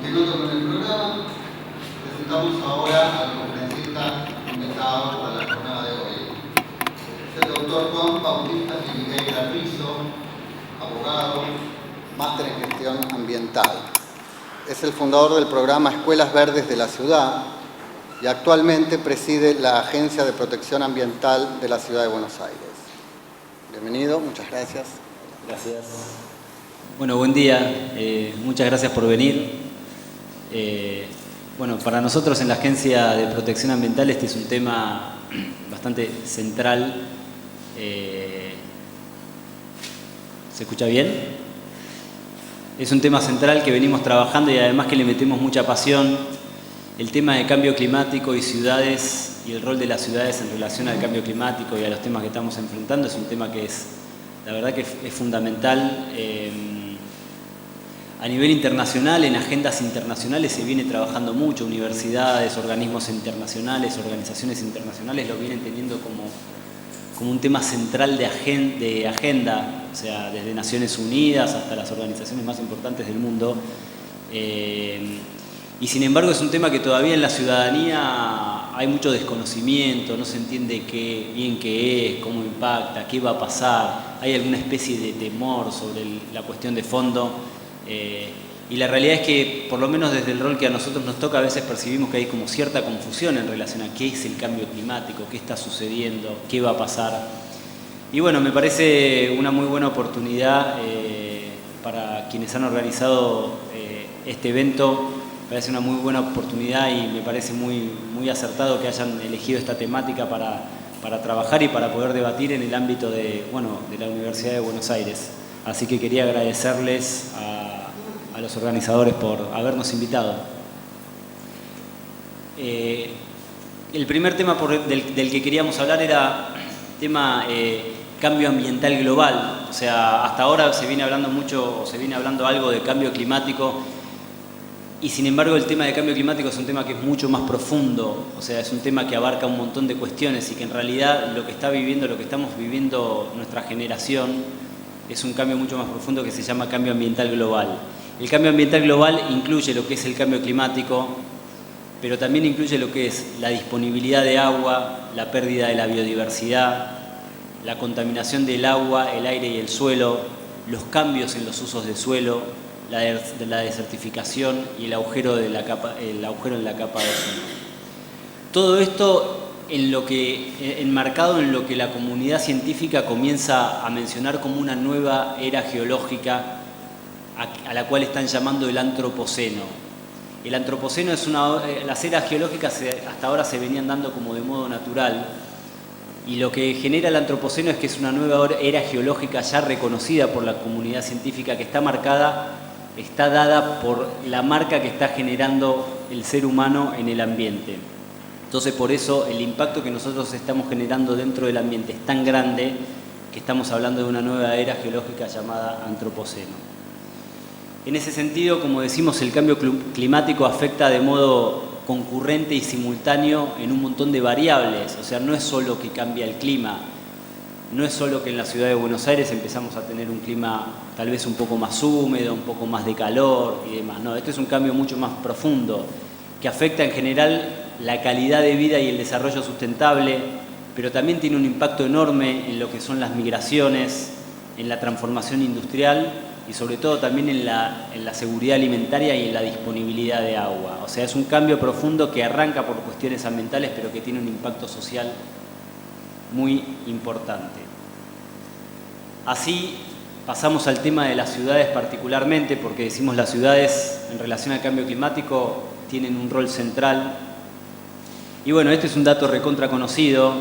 continuando con el programa, presentamos ahora al conferencista invitado para la jornada de hoy. Es el doctor Juan Bautista Figueira Rizzo, abogado, máster en gestión ambiental. Es el fundador del programa Escuelas Verdes de la Ciudad y actualmente preside la Agencia de Protección Ambiental de la Ciudad de Buenos Aires. Bienvenido, muchas gracias. Gracias. Bueno, buen día. Muchas gracias por venir. Bueno, para nosotros en la Agencia de Protección Ambiental este es un tema bastante central. ¿Se escucha bien? Es un tema central que venimos trabajando y además que le metemos mucha pasión. El tema de cambio climático y ciudades y el rol de las ciudades en relación al cambio climático y a los temas que estamos enfrentando es un tema que es, la verdad que es fundamental. A nivel internacional, en agendas internacionales se viene trabajando mucho, universidades, organismos internacionales, organizaciones internacionales lo vienen teniendo como un tema central de agenda, o sea, desde Naciones Unidas hasta las organizaciones más importantes del mundo. Y sin embargo es un tema que todavía en la ciudadanía hay mucho desconocimiento, no se entiende bien qué es, cómo impacta, qué va a pasar, hay alguna especie de temor sobre la cuestión de fondo. Y la realidad es que, por lo menos desde el rol que a nosotros nos toca, a veces percibimos que hay como cierta confusión en relación a qué es el cambio climático, qué está sucediendo, qué va a pasar. Y bueno, me parece una muy buena oportunidad para quienes han organizado este evento. Me parece una muy buena oportunidad y me parece muy acertado que hayan elegido esta temática para trabajar y para poder debatir en el ámbito de la Universidad de Buenos Aires. Así que quería agradecerles a los organizadores por habernos invitado. El primer tema del que queríamos hablar era tema cambio ambiental global. O sea, hasta ahora se viene hablando mucho, o se viene hablando algo de cambio climático, y sin embargo el tema de cambio climático es un tema que es mucho más profundo. O sea, es un tema que abarca un montón de cuestiones y que en realidad lo que estamos viviendo nuestra generación es un cambio mucho más profundo que se llama cambio ambiental global. El cambio ambiental global incluye lo que es el cambio climático, pero también incluye lo que es la disponibilidad de agua, la pérdida de la biodiversidad, la contaminación del agua, el aire y el suelo, los cambios en los usos de suelo, la desertificación y el agujero en la capa de ozono. Todo esto enmarcado en lo que la comunidad científica comienza a mencionar como una nueva era geológica a la cual están llamando el antropoceno. El antropoceno las eras geológicas hasta ahora se venían dando como de modo natural, y lo que genera el antropoceno es que es una nueva era geológica ya reconocida por la comunidad científica, que está dada por la marca que está generando el ser humano en el ambiente. Entonces, por eso el impacto que nosotros estamos generando dentro del ambiente es tan grande que estamos hablando de una nueva era geológica llamada antropoceno. En ese sentido, como decimos, el cambio climático afecta de modo concurrente y simultáneo en un montón de variables. O sea, no es solo que cambia el clima, no es solo que en la ciudad de Buenos Aires empezamos a tener un clima tal vez un poco más húmedo, un poco más de calor y demás. No, este es un cambio mucho más profundo que afecta en general la calidad de vida y el desarrollo sustentable, pero también tiene un impacto enorme en lo que son las migraciones, en la transformación industrial y sobre todo también en la seguridad alimentaria y en la disponibilidad de agua. O sea, es un cambio profundo que arranca por cuestiones ambientales, pero que tiene un impacto social muy importante. Así pasamos al tema de las ciudades particularmente, porque decimos las ciudades en relación al cambio climático tienen un rol central. Y bueno, este es un dato recontra conocido,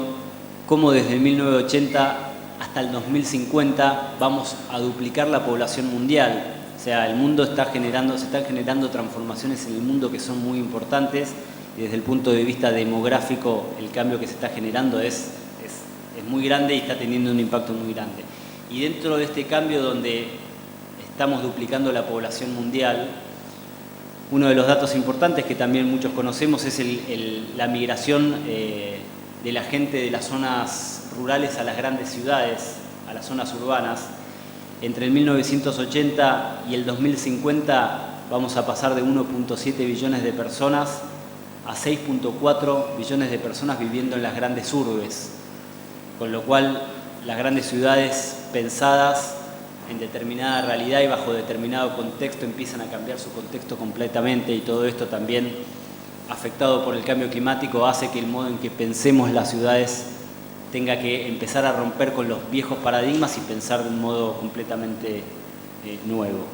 como desde el 1980 hasta el 2050 vamos a duplicar la población mundial. O sea, el mundo se están generando transformaciones en el mundo que son muy importantes, y desde el punto de vista demográfico el cambio que se está generando es muy grande y está teniendo un impacto muy grande. Y dentro de este cambio, donde estamos duplicando la población mundial, uno de los datos importantes que también muchos conocemos es la migración de la gente de las zonas rurales a las grandes ciudades, a las zonas urbanas. Entre el 1980 y el 2050 vamos a pasar de 1.7 billones de personas a 6.4 billones de personas viviendo en las grandes urbes, con lo cual las grandes ciudades pensadas en determinada realidad y bajo determinado contexto empiezan a cambiar su contexto completamente, y todo esto también afectado por el cambio climático hace que el modo en que pensemos las ciudades tenga que empezar a romper con los viejos paradigmas y pensar de un modo completamente nuevo.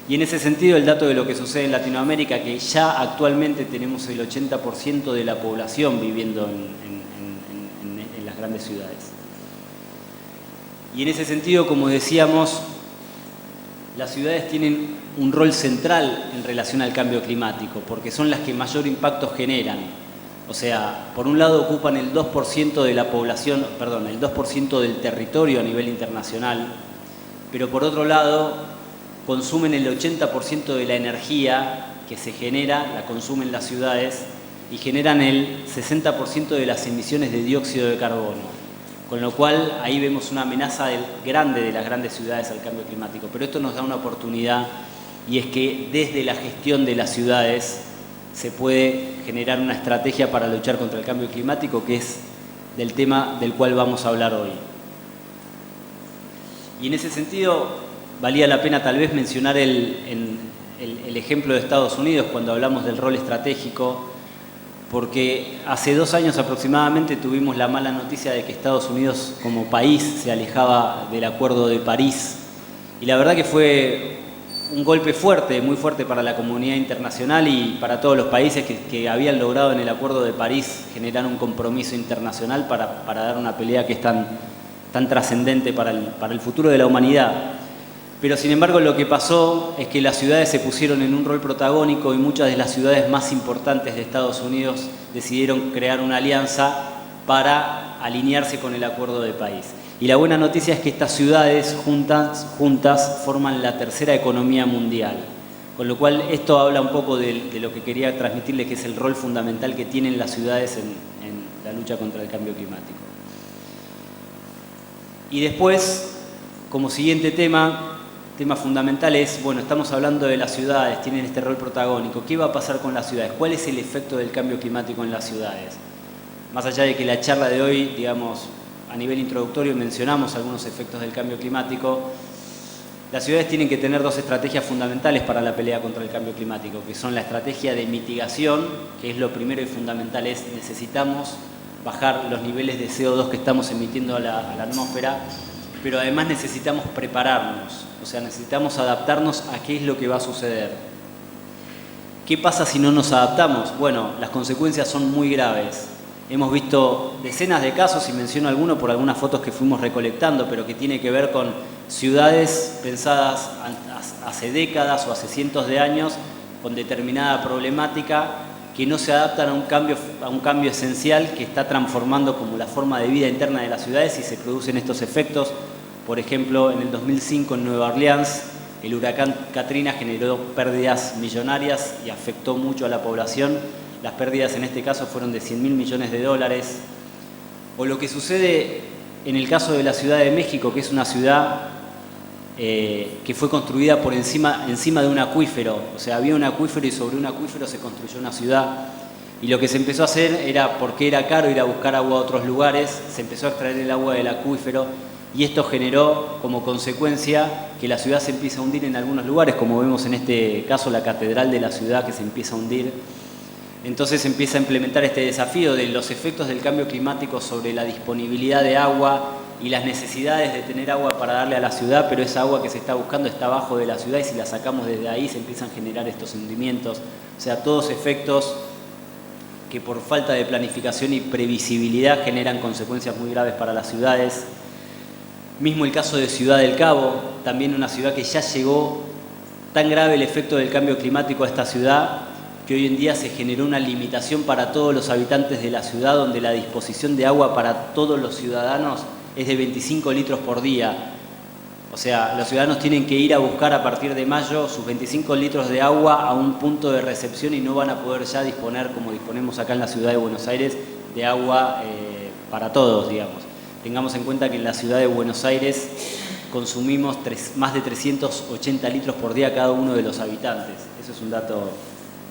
Y en ese sentido, el dato de lo que sucede en Latinoamérica, que ya actualmente tenemos el 80% de la población viviendo en las grandes ciudades. Y en ese sentido, como decíamos, las ciudades tienen un rol central en relación al cambio climático, porque son las que mayor impacto generan. O sea, por un lado ocupan el 2% de la población, perdón, el 2% del territorio a nivel internacional, pero por otro lado consumen el 80% de la energía que se genera, la consumen las ciudades, y generan el 60% de las emisiones de dióxido de carbono. Con lo cual ahí vemos una amenaza grande de las grandes ciudades al cambio climático. Pero esto nos da una oportunidad, y es que desde la gestión de las ciudades se puede generar una estrategia para luchar contra el cambio climático, que es del tema del cual vamos a hablar hoy. Y en ese sentido valía la pena tal vez mencionar el ejemplo de Estados Unidos cuando hablamos del rol estratégico, porque hace 2 años aproximadamente tuvimos la mala noticia de que Estados Unidos como país se alejaba del Acuerdo de París, y la verdad que fue un golpe fuerte, muy fuerte para la comunidad internacional y para todos los países que habían logrado en el Acuerdo de París generar un compromiso internacional para dar una pelea que es tan trascendente para el futuro de la humanidad. Pero sin embargo lo que pasó es que las ciudades se pusieron en un rol protagónico, y muchas de las ciudades más importantes de Estados Unidos decidieron crear una alianza para alinearse con el Acuerdo de París. Y la buena noticia es que estas ciudades juntas forman la tercera economía mundial. Con lo cual esto habla un poco de lo que quería transmitirles, que es el rol fundamental que tienen las ciudades en la lucha contra el cambio climático. Y después, como siguiente tema fundamental es, bueno, estamos hablando de las ciudades, tienen este rol protagónico. ¿Qué va a pasar con las ciudades? ¿Cuál es el efecto del cambio climático en las ciudades? Más allá de que la charla de hoy, digamos, a nivel introductorio mencionamos algunos efectos del cambio climático, las ciudades tienen que tener 2 estrategias fundamentales para la pelea contra el cambio climático, que son la estrategia de mitigación, que es lo primero y fundamental, necesitamos bajar los niveles de CO2 que estamos emitiendo a la atmósfera, pero además necesitamos prepararnos, o sea, necesitamos adaptarnos a qué es lo que va a suceder. ¿Qué pasa si no nos adaptamos? Bueno, las consecuencias son muy graves. Hemos visto decenas de casos, y menciono alguno por algunas fotos que fuimos recolectando, pero que tiene que ver con ciudades pensadas hace décadas o hace cientos de años con determinada problemática, que no se adaptan a un cambio esencial que está transformando como la forma de vida interna de las ciudades, y se producen estos efectos. Por ejemplo, en el 2005 en Nueva Orleans, el huracán Katrina generó pérdidas millonarias y afectó mucho a la población. Las pérdidas en este caso fueron de 100.000 millones de dólares. O lo que sucede en el caso de la Ciudad de México, que es una ciudad que fue construida por encima de un acuífero. O sea, había un acuífero y sobre un acuífero se construyó una ciudad. Y lo que se empezó a hacer era, porque era caro ir a buscar agua a otros lugares, se empezó a extraer el agua del acuífero, y esto generó como consecuencia que la ciudad se empieza a hundir en algunos lugares, como vemos en este caso la catedral de la ciudad que se empieza a hundir. Entonces se empieza a implementar este desafío de los efectos del cambio climático sobre la disponibilidad de agua y las necesidades de tener agua para darle a la ciudad, pero esa agua que se está buscando está abajo de la ciudad, y si la sacamos desde ahí se empiezan a generar estos hundimientos. O sea, todos efectos que por falta de planificación y previsibilidad generan consecuencias muy graves para las ciudades. Mismo el caso de Ciudad del Cabo, también una ciudad que ya llegó tan grave el efecto del cambio climático a esta ciudad, que hoy en día se generó una limitación para todos los habitantes de la ciudad, donde la disposición de agua para todos los ciudadanos es de 25 litros por día. O sea, los ciudadanos tienen que ir a buscar a partir de mayo sus 25 litros de agua a un punto de recepción, y no van a poder ya disponer, como disponemos acá en la ciudad de Buenos Aires, de agua para todos, digamos. Tengamos en cuenta que en la ciudad de Buenos Aires consumimos más de 380 litros por día cada uno de los habitantes. Eso es un dato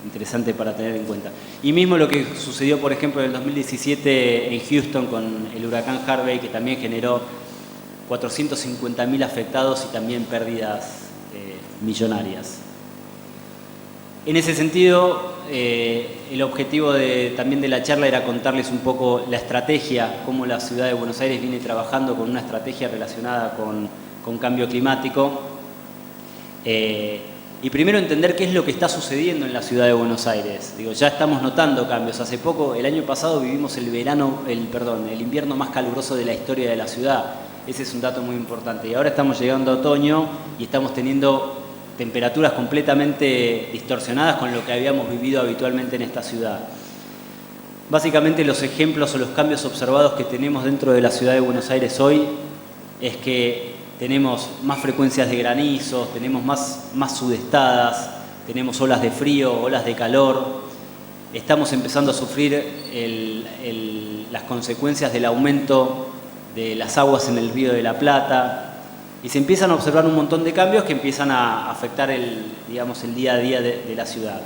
interesante para tener en cuenta. Y mismo lo que sucedió, por ejemplo, en el 2017 en Houston con el huracán Harvey, que también generó 450.000 afectados y también pérdidas millonarias. En ese sentido, el objetivo también de la charla era contarles un poco la estrategia, cómo la ciudad de Buenos Aires viene trabajando con una estrategia relacionada con cambio climático. Y primero entender qué es lo que está sucediendo en la ciudad de Buenos Aires. Digo, ya estamos notando cambios. Hace poco, el año pasado, vivimos el invierno más caluroso de la historia de la ciudad. Ese es un dato muy importante. Y ahora estamos llegando a otoño y estamos teniendo temperaturas completamente distorsionadas con lo que habíamos vivido habitualmente en esta ciudad. Básicamente los ejemplos o los cambios observados que tenemos dentro de la ciudad de Buenos Aires hoy es que tenemos más frecuencias de granizos, tenemos más sudestadas, tenemos olas de frío, olas de calor. Estamos empezando a sufrir las consecuencias del aumento de las aguas en el Río de la Plata. Y se empiezan a observar un montón de cambios que empiezan a afectar el día a día de la ciudad.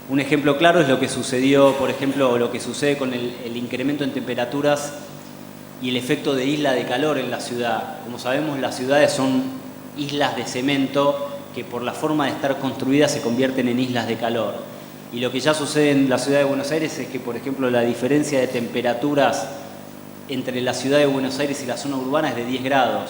Un ejemplo claro es lo que sucedió, por ejemplo, lo que sucede con el incremento en temperaturas y el efecto de isla de calor en la ciudad. Como sabemos, las ciudades son islas de cemento que por la forma de estar construidas se convierten en islas de calor. Y lo que ya sucede en la ciudad de Buenos Aires es que, por ejemplo, la diferencia de temperaturas entre la ciudad de Buenos Aires y la zona urbana es de 10 grados.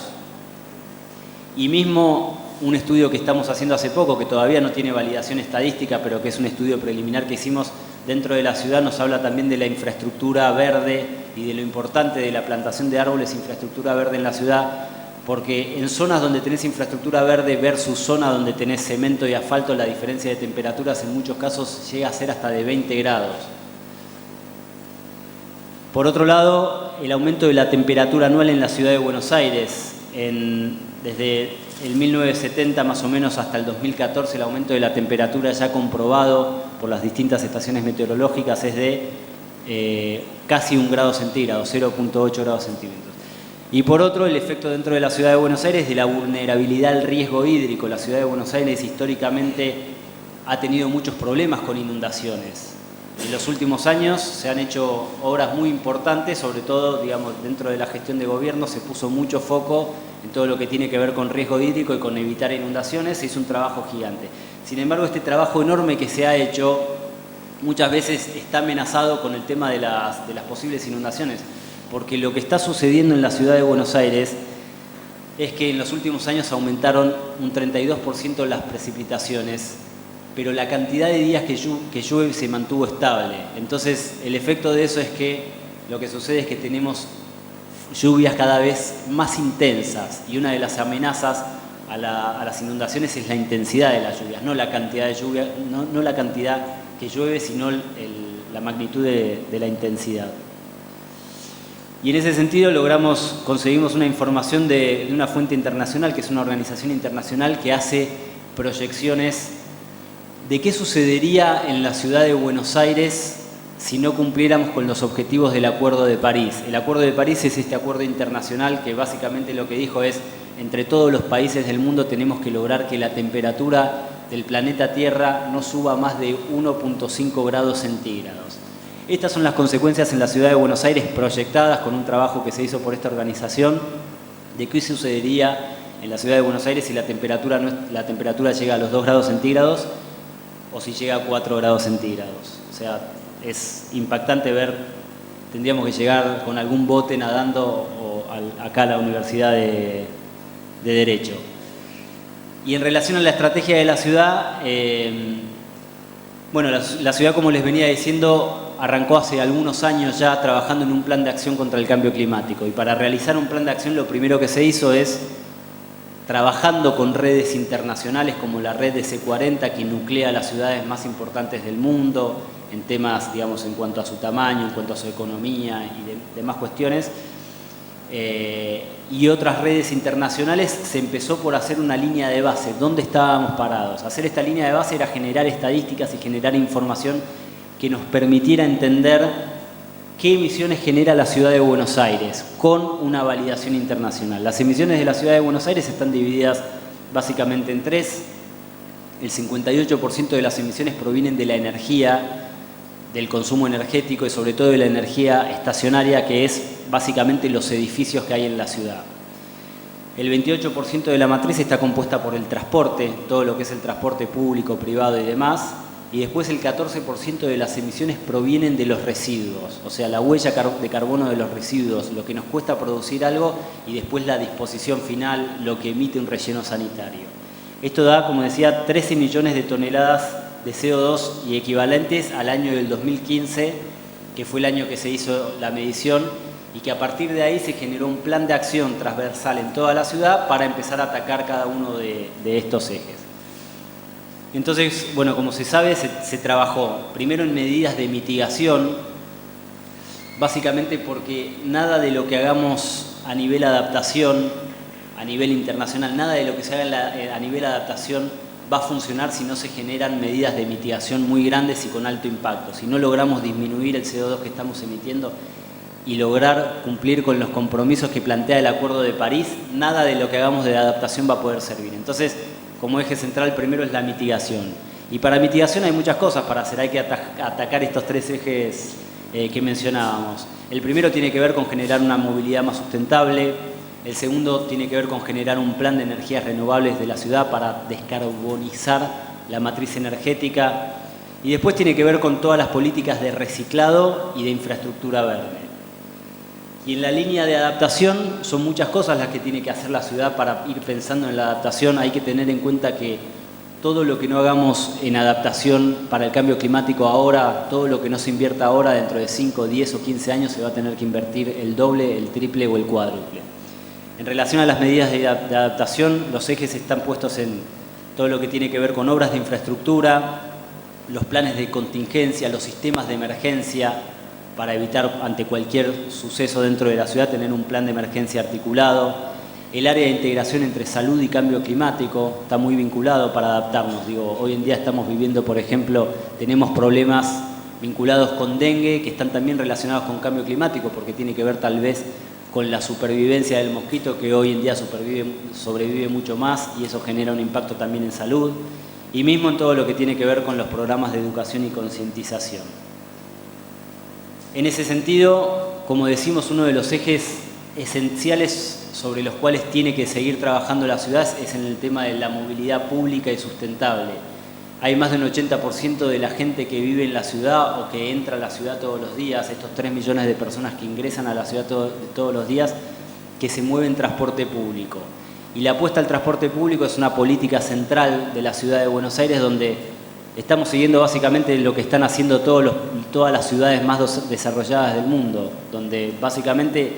Y mismo un estudio que estamos haciendo hace poco, que todavía no tiene validación estadística, pero que es un estudio preliminar que hicimos dentro de la ciudad, nos habla también de la infraestructura verde y de lo importante de la plantación de árboles, infraestructura verde en la ciudad, porque en zonas donde tenés infraestructura verde versus zonas donde tenés cemento y asfalto, la diferencia de temperaturas en muchos casos llega a ser hasta de 20 grados. Por otro lado, el aumento de la temperatura anual en la ciudad de Buenos Aires, desde el 1970 más o menos hasta el 2014, el aumento de la temperatura ya comprobado por las distintas estaciones meteorológicas es de casi 1 grado centígrado, 0.8 grados centígrados. Y por otro, el efecto dentro de la ciudad de Buenos Aires de la vulnerabilidad al riesgo hídrico. La ciudad de Buenos Aires históricamente ha tenido muchos problemas con inundaciones. En los últimos años se han hecho obras muy importantes, sobre todo, dentro de la gestión de gobierno se puso mucho foco en todo lo que tiene que ver con riesgo hídrico y con evitar inundaciones. Se hizo un trabajo gigante. Sin embargo, este trabajo enorme que se ha hecho muchas veces está amenazado con el tema de las posibles inundaciones, porque lo que está sucediendo en la ciudad de Buenos Aires es que en los últimos años aumentaron un 32% las precipitaciones, pero la cantidad de días que llueve se mantuvo estable. Entonces, el efecto de eso es que lo que sucede es que tenemos lluvias cada vez más intensas, y una de las amenazas a las inundaciones es la intensidad de las lluvias, no la cantidad de lluvia, no la cantidad que llueve, sino la magnitud de la intensidad. Y en ese sentido conseguimos una información de una fuente internacional, que es una organización internacional que hace proyecciones de qué sucedería en la ciudad de Buenos Aires si no cumpliéramos con los objetivos del Acuerdo de París. El Acuerdo de París es este acuerdo internacional que básicamente lo que dijo es: entre todos los países del mundo tenemos que lograr que la temperatura del planeta Tierra no suba más de 1.5 grados centígrados. Estas son las consecuencias en la ciudad de Buenos Aires proyectadas con un trabajo que se hizo por esta organización de qué sucedería en la ciudad de Buenos Aires si la temperatura llega a los 2 grados centígrados o si llega a 4 grados centígrados. O sea, es impactante ver, tendríamos que llegar con algún bote nadando acá a la Universidad de Derecho. Y en relación a la estrategia de la ciudad, la ciudad, como les venía diciendo, arrancó hace algunos años ya trabajando en un plan de acción contra el cambio climático. Y para realizar un plan de acción lo primero que se hizo es, trabajando con redes internacionales como la red de C40, que nuclea las ciudades más importantes del mundo en temas, en cuanto a su tamaño, en cuanto a su economía y demás cuestiones, y otras redes internacionales, se empezó por hacer una línea de base, dónde estábamos parados. Hacer esta línea de base era generar estadísticas y generar información que nos permitiera entender ¿qué emisiones genera la ciudad de Buenos Aires? Con una validación internacional. Las emisiones de la ciudad de Buenos Aires están divididas básicamente en tres. El 58% de las emisiones provienen de la energía, del consumo energético y sobre todo de la energía estacionaria, que es básicamente los edificios que hay en la ciudad. El 28% de la matriz está compuesta por el transporte, todo lo que es el transporte público, privado y demás, y después el 14% de las emisiones provienen de los residuos, o sea, la huella de carbono de los residuos, lo que nos cuesta producir algo y después la disposición final, lo que emite un relleno sanitario. Esto da, como decía, 13 millones de toneladas de CO2 y equivalentes al año del 2015, que fue el año que se hizo la medición, y que a partir de ahí se generó un plan de acción transversal en toda la ciudad para empezar a atacar cada uno de estos ejes. Entonces, bueno, como se sabe, se trabajó primero en medidas de mitigación, básicamente porque nada de lo que hagamos a nivel adaptación, a nivel internacional, nada de lo que se haga a nivel adaptación va a funcionar si no se generan medidas de mitigación muy grandes y con alto impacto. Si no logramos disminuir el CO2 que estamos emitiendo y lograr cumplir con los compromisos que plantea el Acuerdo de París, nada de lo que hagamos de adaptación va a poder servir. Entonces, como eje central, primero es la mitigación. Y para mitigación hay muchas cosas para hacer. Hay que atacar estos tres ejes que mencionábamos. El primero tiene que ver con generar una movilidad más sustentable. El segundo tiene que ver con generar un plan de energías renovables de la ciudad para descarbonizar la matriz energética. Y después tiene que ver con todas las políticas de reciclado y de infraestructura verde. Y en la línea de adaptación son muchas cosas las que tiene que hacer la ciudad para ir pensando en la adaptación. Hay que tener en cuenta que todo lo que no hagamos en adaptación para el cambio climático ahora, todo lo que no se invierta ahora, dentro de 5, 10 o 15 años se va a tener que invertir el doble, el triple o el cuádruple. En relación a las medidas de adaptación, los ejes están puestos en todo lo que tiene que ver con obras de infraestructura, los planes de contingencia, los sistemas de emergencia, para evitar ante cualquier suceso dentro de la ciudad tener un plan de emergencia articulado. El área de integración entre salud y cambio climático está muy vinculado para adaptarnos. Hoy en día estamos viviendo, por ejemplo, tenemos problemas vinculados con dengue que están también relacionados con cambio climático, porque tiene que ver tal vez con la supervivencia del mosquito, que hoy en día sobrevive mucho más, y eso genera un impacto también en salud, y mismo en todo lo que tiene que ver con los programas de educación y concientización. En ese sentido, como decimos, uno de los ejes esenciales sobre los cuales tiene que seguir trabajando la ciudad es en el tema de la movilidad pública y sustentable. Hay más del 80% de la gente que vive en la ciudad o que entra a la ciudad todos los días, estos 3 millones de personas que ingresan a la ciudad todos los días, que se mueven en transporte público. Y la apuesta al transporte público es una política central de la ciudad de Buenos Aires, donde estamos siguiendo básicamente lo que están haciendo todas las ciudades más desarrolladas del mundo, donde básicamente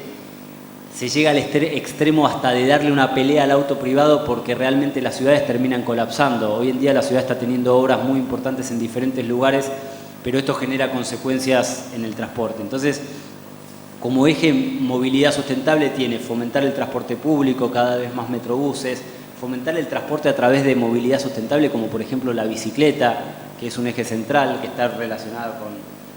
se llega al extremo hasta de darle una pelea al auto privado porque realmente las ciudades terminan colapsando. Hoy en día la ciudad está teniendo obras muy importantes en diferentes lugares, pero esto genera consecuencias en el transporte. Entonces, como eje movilidad sustentable tiene fomentar el transporte público, cada vez más metrobuses, fomentar el transporte a través de movilidad sustentable, como por ejemplo la bicicleta, que es un eje central, que está relacionado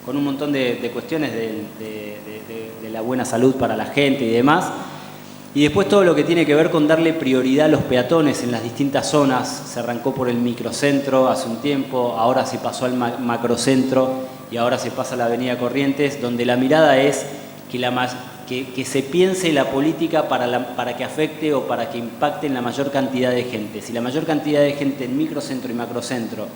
con un montón de cuestiones de la buena salud para la gente y demás. Y después todo lo que tiene que ver con darle prioridad a los peatones en las distintas zonas. Se arrancó por el microcentro hace un tiempo, ahora se pasó al macrocentro y ahora se pasa a la avenida Corrientes, donde la mirada es que se piense la política para que afecte o para que impacte en la mayor cantidad de gente. Si la mayor cantidad de gente en microcentro y macrocentro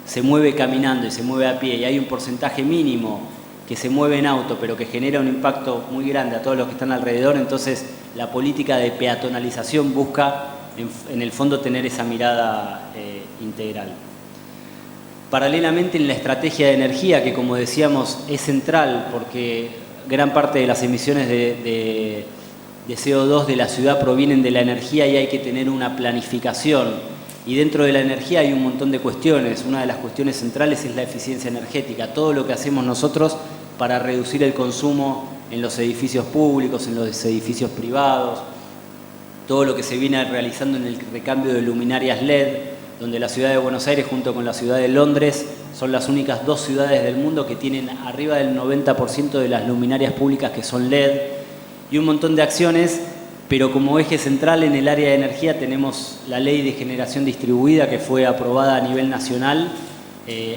se mueve caminando y se mueve a pie y hay un porcentaje mínimo que se mueve en auto pero que genera un impacto muy grande a todos los que están alrededor, entonces la política de peatonalización busca en el fondo tener esa mirada integral. Paralelamente en la estrategia de energía, que como decíamos es central porque gran parte de las emisiones de CO2 de la ciudad provienen de la energía y hay que tener una planificación. Y dentro de la energía hay un montón de cuestiones. Una de las cuestiones centrales es la eficiencia energética. Todo lo que hacemos nosotros para reducir el consumo en los edificios públicos, en los edificios privados. Todo lo que se viene realizando en el recambio de luminarias LED, donde la ciudad de Buenos Aires junto con la ciudad de Londres son las únicas 2 ciudades del mundo que tienen arriba del 90% de las luminarias públicas que son LED, y un montón de acciones, pero como eje central en el área de energía tenemos la ley de generación distribuida que fue aprobada a nivel nacional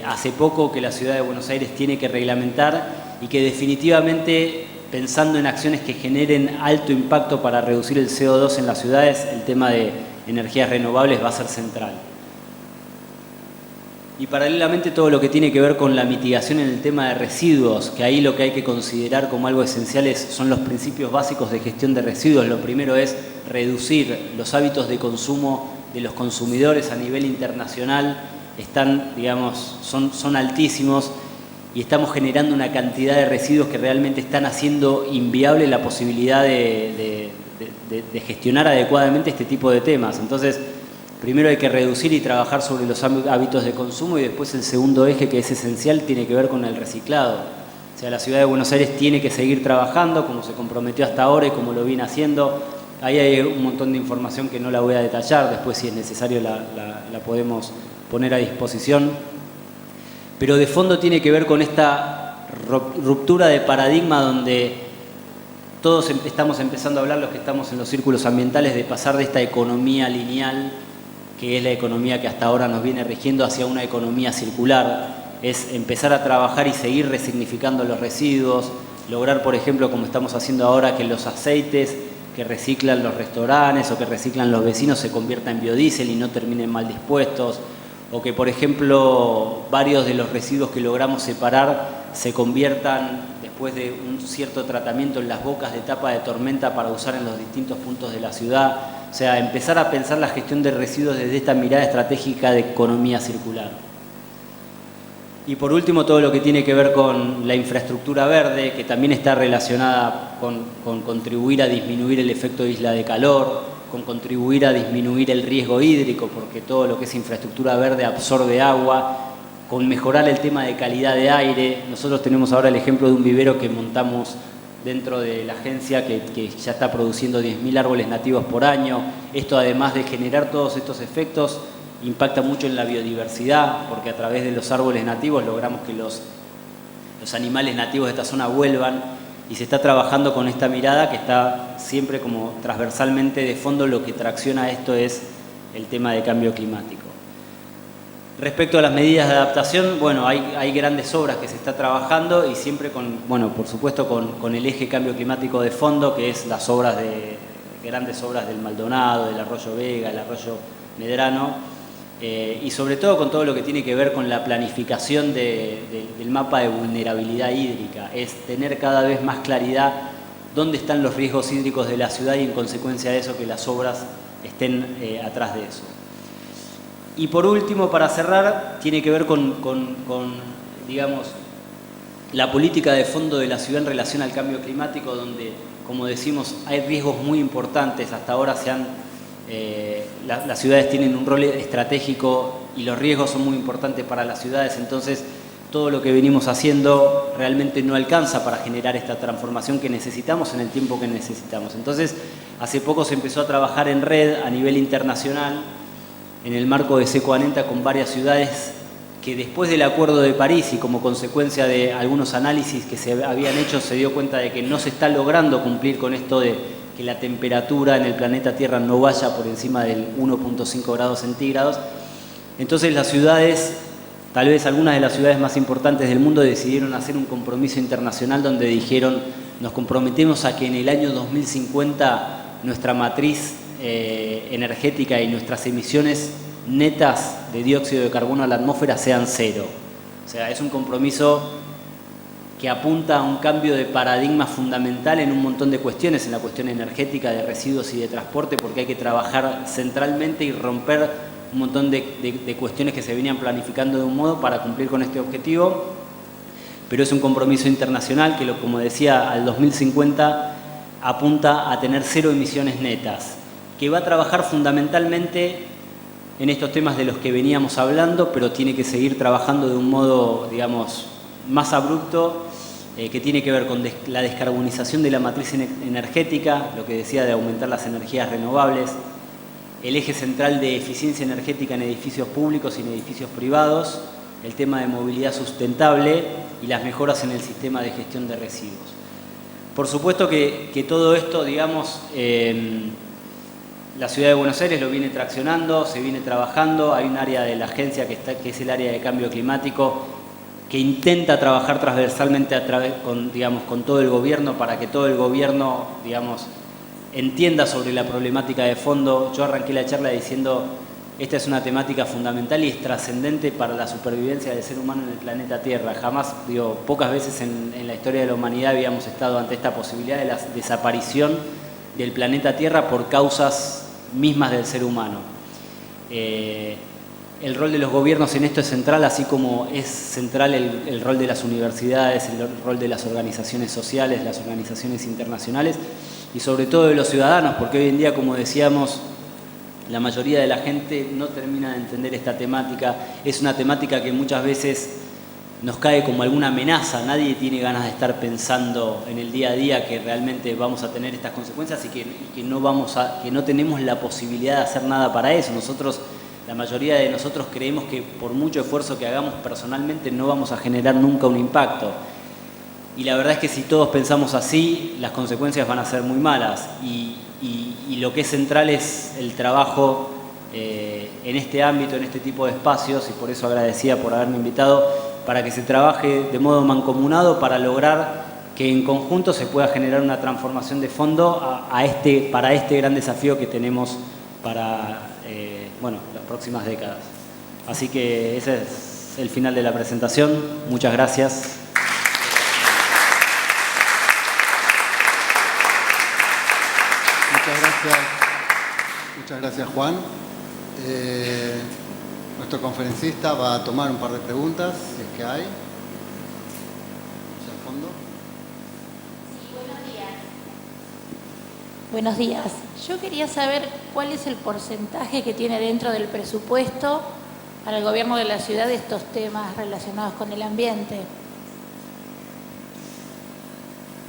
hace poco, que la Ciudad de Buenos Aires tiene que reglamentar y que definitivamente, pensando en acciones que generen alto impacto para reducir el CO2 en las ciudades, el tema de energías renovables va a ser central. Y paralelamente todo lo que tiene que ver con la mitigación en el tema de residuos, que ahí lo que hay que considerar como algo esencial son los principios básicos de gestión de residuos. Lo primero es reducir los hábitos de consumo de los consumidores a nivel internacional. Son altísimos y estamos generando una cantidad de residuos que realmente están haciendo inviable la posibilidad de gestionar adecuadamente este tipo de temas. Entonces, primero hay que reducir y trabajar sobre los hábitos de consumo, y después el segundo eje, que es esencial, tiene que ver con el reciclado. O sea, la Ciudad de Buenos Aires tiene que seguir trabajando como se comprometió hasta ahora y como lo viene haciendo. Ahí hay un montón de información que no la voy a detallar, después si es necesario la podemos poner a disposición. Pero de fondo tiene que ver con esta ruptura de paradigma donde todos estamos empezando a hablar, los que estamos en los círculos ambientales, de pasar de esta economía lineal, que es la economía que hasta ahora nos viene rigiendo, hacia una economía circular. Es empezar a trabajar y seguir resignificando los residuos, lograr, por ejemplo, como estamos haciendo ahora, que los aceites que reciclan los restaurantes o que reciclan los vecinos se conviertan en biodiesel y no terminen mal dispuestos, o que, por ejemplo, varios de los residuos que logramos separar se conviertan, después de un cierto tratamiento, en las bocas de tapa de tormenta para usar en los distintos puntos de la ciudad. O sea, empezar a pensar la gestión de residuos desde esta mirada estratégica de economía circular. Y por último, todo lo que tiene que ver con la infraestructura verde, que también está relacionada con contribuir a disminuir el efecto isla de calor, con contribuir a disminuir el riesgo hídrico, porque todo lo que es infraestructura verde absorbe agua, con mejorar el tema de calidad de aire. Nosotros tenemos ahora el ejemplo de un vivero que montamos dentro de la agencia que ya está produciendo 10.000 árboles nativos por año. Esto, además de generar todos estos efectos, impacta mucho en la biodiversidad, porque a través de los árboles nativos logramos que los animales nativos de esta zona vuelvan, y se está trabajando con esta mirada que está siempre como transversalmente de fondo. Lo que tracciona esto es el tema de cambio climático. Respecto a las medidas de adaptación, bueno, hay grandes obras que se está trabajando, y siempre por supuesto con el eje cambio climático de fondo, que es las grandes obras del Maldonado, del Arroyo Vega, el Arroyo Medrano, y sobre todo con todo lo que tiene que ver con la planificación del mapa de vulnerabilidad hídrica. Es tener cada vez más claridad dónde están los riesgos hídricos de la ciudad, y en consecuencia de eso que las obras estén atrás de eso. Y por último, para cerrar, tiene que ver con digamos, la política de fondo de la ciudad en relación al cambio climático, donde, como decimos, hay riesgos muy importantes. Hasta ahora las ciudades tienen un rol estratégico y los riesgos son muy importantes para las ciudades. Entonces, todo lo que venimos haciendo realmente no alcanza para generar esta transformación que necesitamos en el tiempo que necesitamos. Entonces, hace poco se empezó a trabajar en red a nivel internacional, en el marco de Secoanenta, con varias ciudades que, después del Acuerdo de París y como consecuencia de algunos análisis que se habían hecho, se dio cuenta de que no se está logrando cumplir con esto de que la temperatura en el planeta Tierra no vaya por encima del 1.5 grados centígrados. Entonces las ciudades, tal vez algunas de las ciudades más importantes del mundo, decidieron hacer un compromiso internacional donde dijeron: nos comprometemos a que en el año 2050 nuestra matriz energética y nuestras emisiones netas de dióxido de carbono a la atmósfera sean cero. O sea, es un compromiso que apunta a un cambio de paradigma fundamental en un montón de cuestiones, en la cuestión energética, de residuos y de transporte, porque hay que trabajar centralmente y romper un montón de cuestiones que se venían planificando de un modo para cumplir con este objetivo. Pero es un compromiso internacional que, como decía, al 2050 apunta a tener cero emisiones netas, que va a trabajar fundamentalmente en estos temas de los que veníamos hablando, pero tiene que seguir trabajando de un modo, digamos, más abrupto, que tiene que ver con la descarbonización de la matriz energética, lo que decía de aumentar las energías renovables, el eje central de eficiencia energética en edificios públicos y en edificios privados, el tema de movilidad sustentable y las mejoras en el sistema de gestión de residuos. Por supuesto que todo esto, digamos, la Ciudad de Buenos Aires lo viene traccionando, se viene trabajando, hay un área de la agencia que es el área de cambio climático, que intenta trabajar transversalmente con todo el gobierno para que todo el gobierno, digamos, entienda sobre la problemática de fondo. Yo arranqué la charla diciendo, esta es una temática fundamental y es trascendente para la supervivencia del ser humano en el planeta Tierra. Jamás, pocas veces en la historia de la humanidad habíamos estado ante esta posibilidad de la desaparición del planeta Tierra por causas mismas del ser humano. El rol de los gobiernos en esto es central, así como es central el rol de las universidades, el rol de las organizaciones sociales, las organizaciones internacionales y sobre todo de los ciudadanos, porque hoy en día, como decíamos, la mayoría de la gente no termina de entender esta temática. Es una temática que muchas veces nos cae como alguna amenaza. Nadie tiene ganas de estar pensando en el día a día que realmente vamos a tener estas consecuencias y que no tenemos la posibilidad de hacer nada para eso. La mayoría de nosotros creemos que por mucho esfuerzo que hagamos personalmente no vamos a generar nunca un impacto. Y la verdad es que si todos pensamos así, las consecuencias van a ser muy malas. Y lo que es central es el trabajo en este ámbito, en este tipo de espacios, y por eso agradecía por haberme invitado, para que se trabaje de modo mancomunado para lograr que en conjunto se pueda generar una transformación de fondo para este gran desafío que tenemos para las próximas décadas. Así que ese es el final de la presentación. Muchas gracias. Muchas gracias, Juan. Nuestro conferencista va a tomar un par de preguntas, si es que hay. ¿Hacia el fondo? Sí, buenos días. Yo quería saber cuál es el porcentaje que tiene dentro del presupuesto para el gobierno de la ciudad de estos temas relacionados con el ambiente.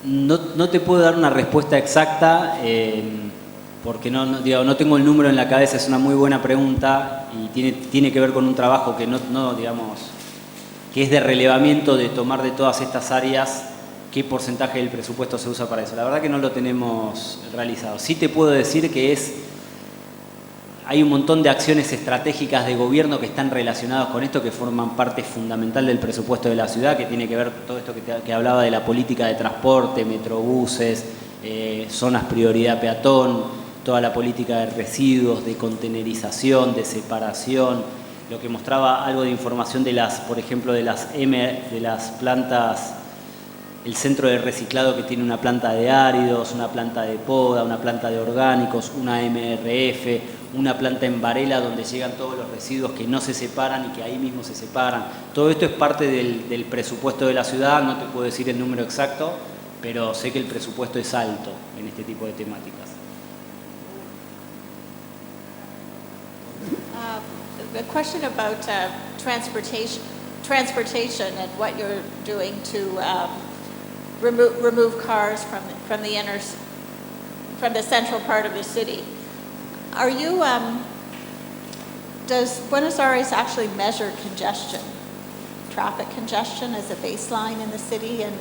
No te puedo dar una respuesta exacta porque no tengo el número en la cabeza. Es una muy buena pregunta y tiene que ver con un trabajo que que es de relevamiento, de tomar de todas estas áreas qué porcentaje del presupuesto se usa para eso. La verdad que no lo tenemos realizado. Sí te puedo decir que hay un montón de acciones estratégicas de gobierno que están relacionadas con esto, que forman parte fundamental del presupuesto de la ciudad, que tiene que ver todo esto que hablaba de la política de transporte, metrobuses, zonas prioridad peatón, toda la política de residuos, de contenerización, de separación, lo que mostraba algo de información por ejemplo, de las plantas, el centro de reciclado que tiene una planta de áridos, una planta de poda, una planta de orgánicos, una MRF, una planta en Varela donde llegan todos los residuos que no se separan y que ahí mismo se separan. Todo esto es parte del presupuesto de la ciudad, no te puedo decir el número exacto, pero sé que el presupuesto es alto en este tipo de temáticas. A question about transportation and what you're doing to remove cars from the central part of the city. Are you? Does Buenos Aires actually measure congestion, traffic congestion, as a baseline in the city? And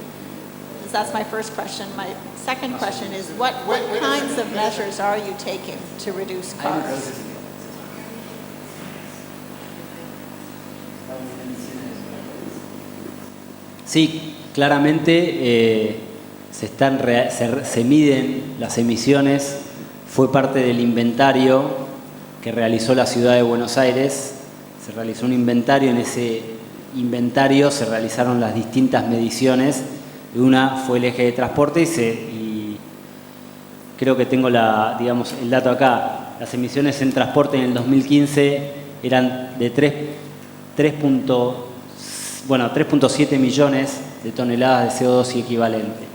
that's my first question. My second question is, what kinds of measures are you taking to reduce cars? Sí, claramente se miden las emisiones. Fue parte del inventario que realizó la Ciudad de Buenos Aires. Se realizó un inventario, en ese inventario se realizaron las distintas mediciones. Una fue el eje de transporte y creo que tengo el dato acá. Las emisiones en transporte en el 2015 eran de 3.7 millones de toneladas de CO2 y equivalente.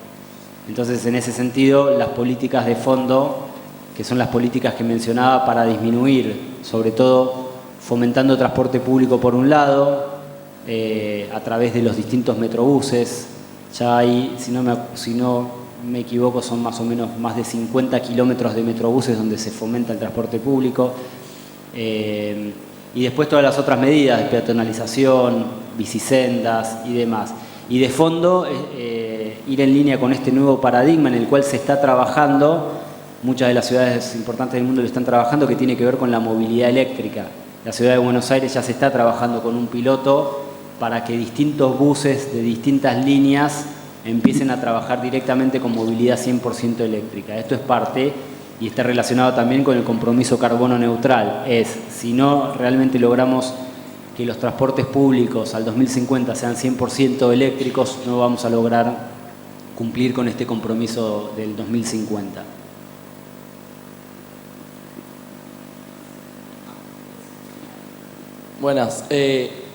Entonces, en ese sentido, las políticas de fondo, que son las políticas que mencionaba para disminuir, sobre todo fomentando transporte público por un lado, a través de los distintos metrobuses. Ya hay, si no me equivoco, son más o menos más de 50 kilómetros de metrobuses donde se fomenta el transporte público. Y después todas las otras medidas de peatonalización, bicisendas y demás. Y de fondo, ir en línea con este nuevo paradigma en el cual se está trabajando, muchas de las ciudades importantes del mundo lo están trabajando, que tiene que ver con la movilidad eléctrica. La ciudad de Buenos Aires ya se está trabajando con un piloto para que distintos buses de distintas líneas empiecen a trabajar directamente con movilidad 100% eléctrica. Esto es parte y está relacionado también con el compromiso carbono neutral. Si no realmente logramos que los transportes públicos al 2050 sean 100% eléctricos, no vamos a lograr cumplir con este compromiso del 2050. Buenas.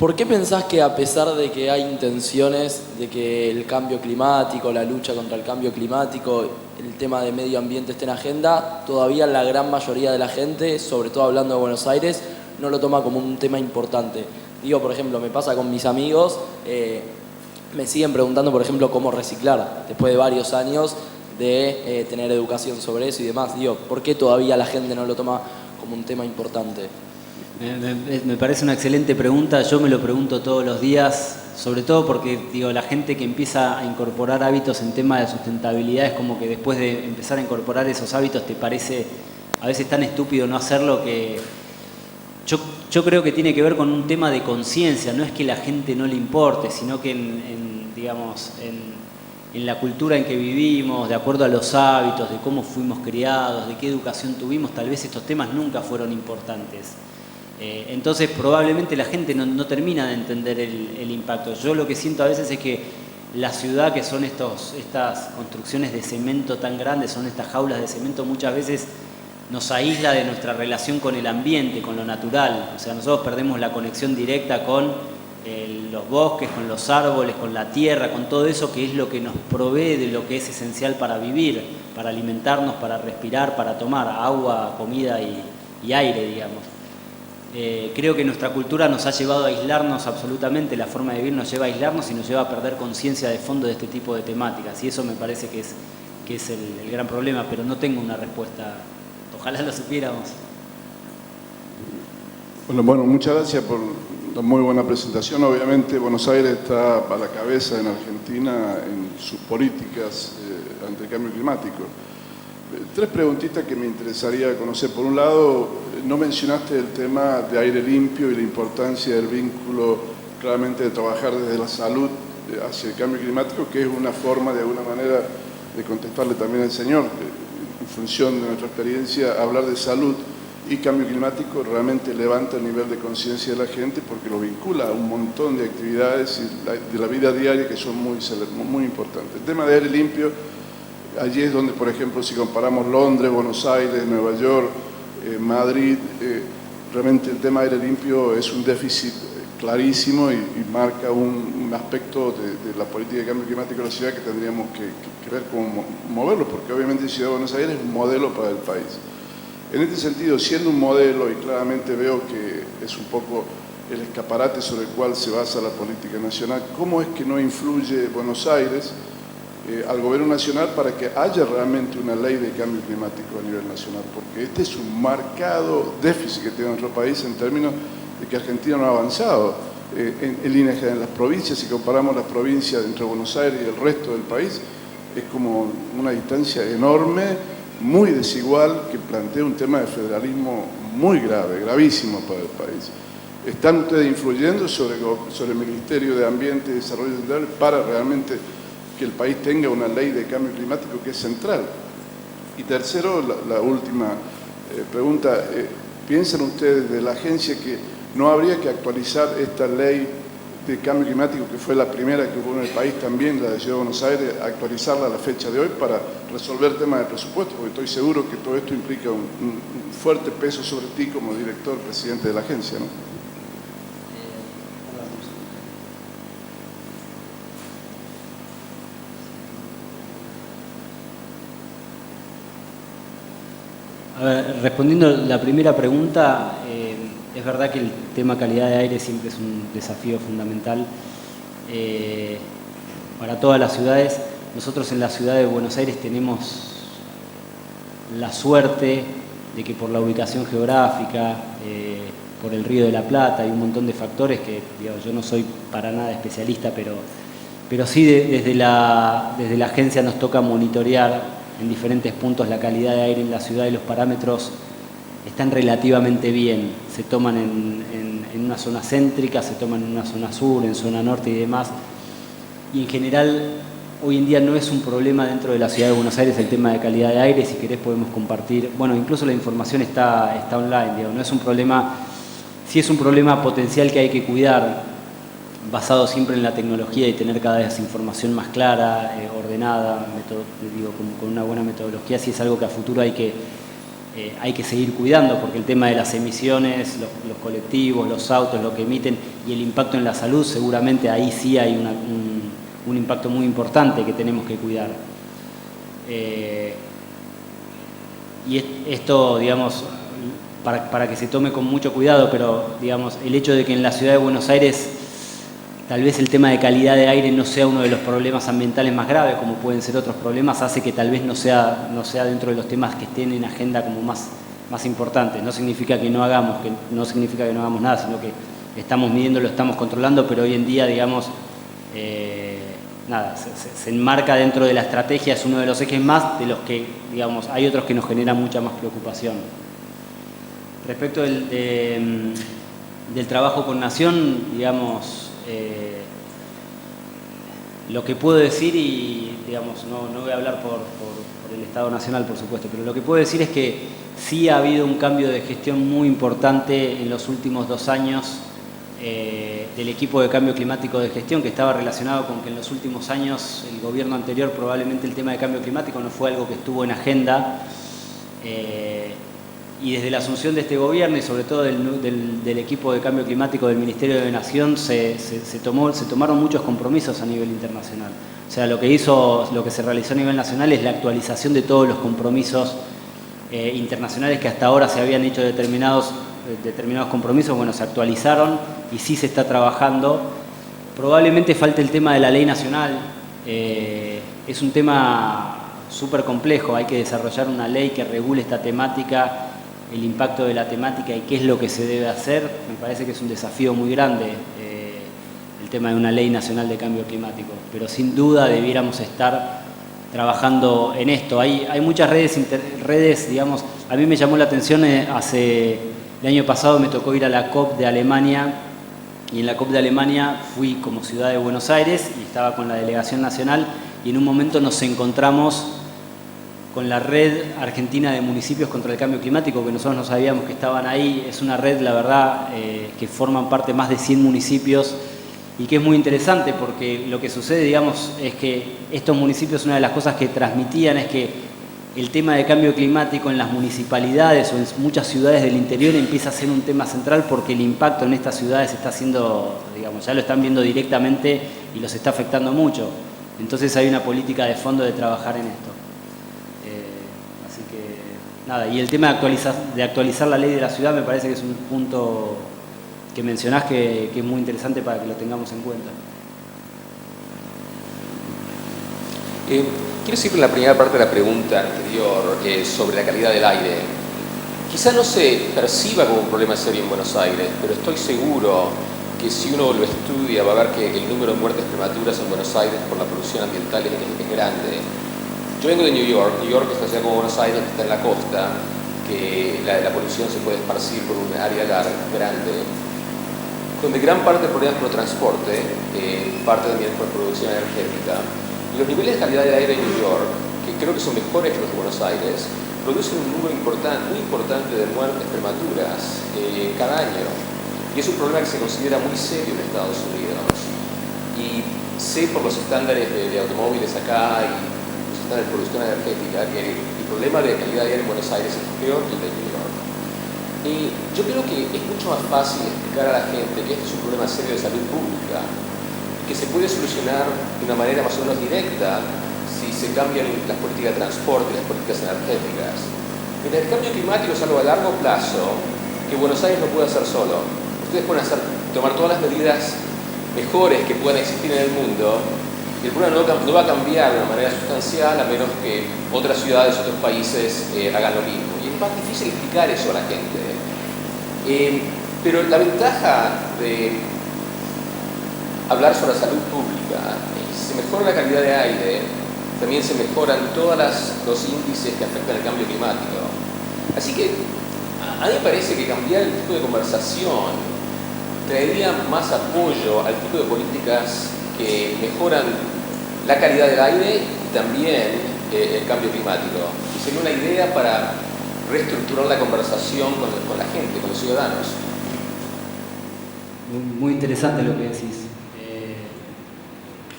¿Por qué pensás que a pesar de que hay intenciones de que el cambio climático, la lucha contra el cambio climático, el tema de medio ambiente esté en agenda, todavía la gran mayoría de la gente, sobre todo hablando de Buenos Aires, no lo toma como un tema importante? Digo, por ejemplo, me pasa con mis amigos, me siguen preguntando, por ejemplo, cómo reciclar, después de varios años de tener educación sobre eso y demás. Digo, ¿por qué todavía la gente no lo toma como un tema importante? Me parece una excelente pregunta, yo me lo pregunto todos los días, sobre todo porque la gente que empieza a incorporar hábitos en tema de sustentabilidad es como que después de empezar a incorporar esos hábitos te parece a veces tan estúpido no hacerlo que yo creo que tiene que ver con un tema de conciencia, no es que la gente no le importe, sino que en la cultura en que vivimos, de acuerdo a los hábitos, de cómo fuimos criados, de qué educación tuvimos, tal vez estos temas nunca fueron importantes. Entonces probablemente la gente no termina de entender el impacto. Yo lo que siento a veces es que la ciudad, que son estas construcciones de cemento tan grandes, son estas jaulas de cemento, muchas veces nos aísla de nuestra relación con el ambiente, con lo natural. O sea, nosotros perdemos la conexión directa con los bosques, con los árboles, con la tierra, con todo eso que es lo que nos provee de lo que es esencial para vivir, para alimentarnos, para respirar, para tomar agua, comida y aire, digamos. Creo que nuestra cultura nos ha llevado a aislarnos absolutamente, la forma de vivir nos lleva a aislarnos y nos lleva a perder conciencia de fondo de este tipo de temáticas, y eso me parece que es el gran problema, pero no tengo una respuesta, ojalá lo supiéramos. Bueno, muchas gracias por la muy buena presentación. Obviamente Buenos Aires está a la cabeza en Argentina en sus políticas ante el cambio climático. Tres preguntitas que me interesaría conocer. Por un lado, no mencionaste el tema de aire limpio y la importancia del vínculo claramente de trabajar desde la salud hacia el cambio climático, que es una forma de alguna manera de contestarle también al señor. En función de nuestra experiencia, hablar de salud y cambio climático realmente levanta el nivel de conciencia de la gente porque lo vincula a un montón de actividades de la vida diaria que son muy importantes. El tema de aire limpio, allí es donde, por ejemplo, si comparamos Londres, Buenos Aires, Nueva York, Madrid, realmente el tema de aire limpio es un déficit clarísimo y marca un aspecto de la política de cambio climático de la ciudad que tendríamos que ver cómo moverlo, porque obviamente Ciudad de Buenos Aires es un modelo para el país. En este sentido, siendo un modelo, y claramente veo que es un poco el escaparate sobre el cual se basa la política nacional, ¿cómo es que no influye Buenos Aires al gobierno nacional para que haya realmente una ley de cambio climático a nivel nacional? Porque este es un marcado déficit que tiene nuestro país en términos de que Argentina no ha avanzado en líneas generales. En las provincias, si comparamos las provincias entre Buenos Aires y el resto del país, es como una distancia enorme, muy desigual, que plantea un tema de federalismo muy grave, gravísimo para el país. ¿Están ustedes influyendo sobre el Ministerio de Ambiente y Desarrollo Sustentable para realmente que el país tenga una ley de cambio climático que es central? Y tercero, la última pregunta, ¿piensan ustedes de la agencia que no habría que actualizar esta ley de cambio climático, que fue la primera que hubo en el país también, la de Ciudad de Buenos Aires, actualizarla a la fecha de hoy para resolver temas de presupuesto? Porque estoy seguro que todo esto implica un fuerte peso sobre ti como director, presidente de la agencia, ¿no? A ver, respondiendo a la primera pregunta, es verdad que el tema calidad de aire siempre es un desafío fundamental para todas las ciudades. Nosotros en la ciudad de Buenos Aires tenemos la suerte de que por la ubicación geográfica, por el Río de la Plata, hay un montón de factores que, digamos, yo no soy para nada especialista, pero sí desde la agencia nos toca monitorear en diferentes puntos la calidad de aire en la ciudad y los parámetros están relativamente bien. Se toman en una zona céntrica, se toman en una zona sur, en zona norte y demás. Y en general, hoy en día no es un problema dentro de la ciudad de Buenos Aires el tema de calidad de aire. Si querés podemos compartir, bueno, incluso la información está online, digamos, no es un problema, sí es un problema potencial que hay que cuidar, basado siempre en la tecnología y tener cada vez información más clara, ordenada, con una buena metodología. Sí es algo que a futuro hay que seguir cuidando, porque el tema de las emisiones, los colectivos, los autos, lo que emiten y el impacto en la salud, seguramente ahí sí hay un impacto muy importante que tenemos que cuidar. Y esto, digamos, para que se tome con mucho cuidado, pero digamos, el hecho de que en la ciudad de Buenos Aires tal vez el tema de calidad de aire no sea uno de los problemas ambientales más graves, como pueden ser otros problemas, hace que tal vez no sea dentro de los temas que estén en agenda como más importantes. No significa que no hagamos nada, sino que estamos midiendo, lo estamos controlando, pero hoy en día, digamos, se enmarca dentro de la estrategia, es uno de los ejes más de los que, digamos, hay otros que nos generan mucha más preocupación. Respecto del trabajo con Nación, digamos, lo que puedo decir, y digamos, no voy a hablar por el Estado Nacional, por supuesto, pero lo que puedo decir es que sí ha habido un cambio de gestión muy importante en los últimos 2 años del equipo de cambio climático de gestión, que estaba relacionado con que en los últimos años el gobierno anterior probablemente el tema de cambio climático no fue algo que estuvo en agenda. Y desde la asunción de este gobierno y sobre todo del equipo de cambio climático del Ministerio de Nación se tomaron muchos compromisos a nivel internacional. O sea, lo que se realizó a nivel nacional es la actualización de todos los compromisos internacionales que hasta ahora se habían hecho determinados compromisos. Bueno, se actualizaron y sí se está trabajando. Probablemente falte el tema de la ley nacional. Es un tema súper complejo, hay que desarrollar una ley que regule esta temática, el impacto de la temática y qué es lo que se debe hacer. Me parece que es un desafío muy grande el tema de una ley nacional de cambio climático, pero sin duda debiéramos estar trabajando en esto. Hay muchas redes, digamos, a mí me llamó la atención, el año pasado me tocó ir a la COP de Alemania, y en la COP de Alemania fui como ciudad de Buenos Aires y estaba con la delegación nacional, y en un momento nos encontramos con la red argentina de municipios contra el cambio climático, que nosotros no sabíamos que estaban ahí. Es una red, la verdad, que forman parte más de 100 municipios y que es muy interesante porque lo que sucede, digamos, es que estos municipios, una de las cosas que transmitían es que el tema de cambio climático en las municipalidades o en muchas ciudades del interior empieza a ser un tema central porque el impacto en estas ciudades está siendo, digamos, ya lo están viendo directamente y los está afectando mucho. Entonces hay una política de fondo de trabajar en esto. Nada, y el tema de actualizar la ley de la ciudad me parece que es un punto que mencionás que es muy interesante para que lo tengamos en cuenta. Quiero seguir con la primera parte de la pregunta anterior sobre la calidad del aire. Quizá no se perciba como un problema serio en Buenos Aires, pero estoy seguro que si uno lo estudia va a ver que el número de muertes prematuras en Buenos Aires por la polución ambiental es grande. Yo vengo de New York es una ciudad como Buenos Aires que está en la costa, que la polución se puede esparcir por un área grande, donde gran parte del problema es por transporte, parte también es por producción energética. Y los niveles de calidad de aire en New York, que creo que son mejores que los de Buenos Aires, producen un número muy importante de muertes prematuras cada año. Y es un problema que se considera muy serio en Estados Unidos. Y sé por los estándares de automóviles acá y de producción energética, que el problema de calidad de aire en Buenos Aires es peor que el de New York. Y yo creo que es mucho más fácil explicar a la gente que este es un problema serio de salud pública, que se puede solucionar de una manera más o menos directa si se cambian las políticas de transporte y las políticas energéticas. Mientras el cambio climático es algo a largo plazo que Buenos Aires no puede hacer solo. Ustedes pueden tomar todas las medidas mejores que puedan existir en el mundo, y el problema no va a cambiar de una manera sustancial a menos que otras ciudades, otros países hagan lo mismo. Y es más difícil explicar eso a la gente. Pero la ventaja de hablar sobre salud pública es que si se mejora la calidad de aire, también se mejoran todos los índices que afectan el cambio climático. Así que a mí me parece que cambiar el tipo de conversación traería más apoyo al tipo de políticas que mejoran la calidad del aire y también el cambio climático. Y sería una idea para reestructurar la conversación con la gente, con los ciudadanos. Muy interesante lo que decís.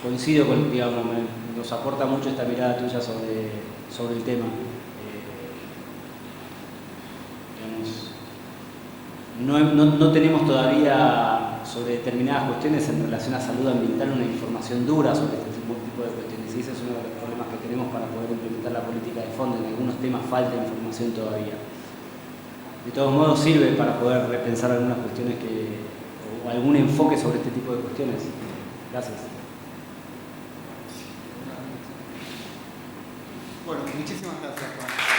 Coincido con, digamos, nos aporta mucho esta mirada tuya sobre el tema. No tenemos todavía sobre determinadas cuestiones en relación a salud ambiental una información dura sobre este tipo de cuestiones. Y ese es uno de los problemas que tenemos para poder implementar la política de fondo. En algunos temas falta información todavía. De todos modos sirve para poder repensar algunas cuestiones o algún enfoque sobre este tipo de cuestiones. Gracias. Bueno, muchísimas gracias, Juan.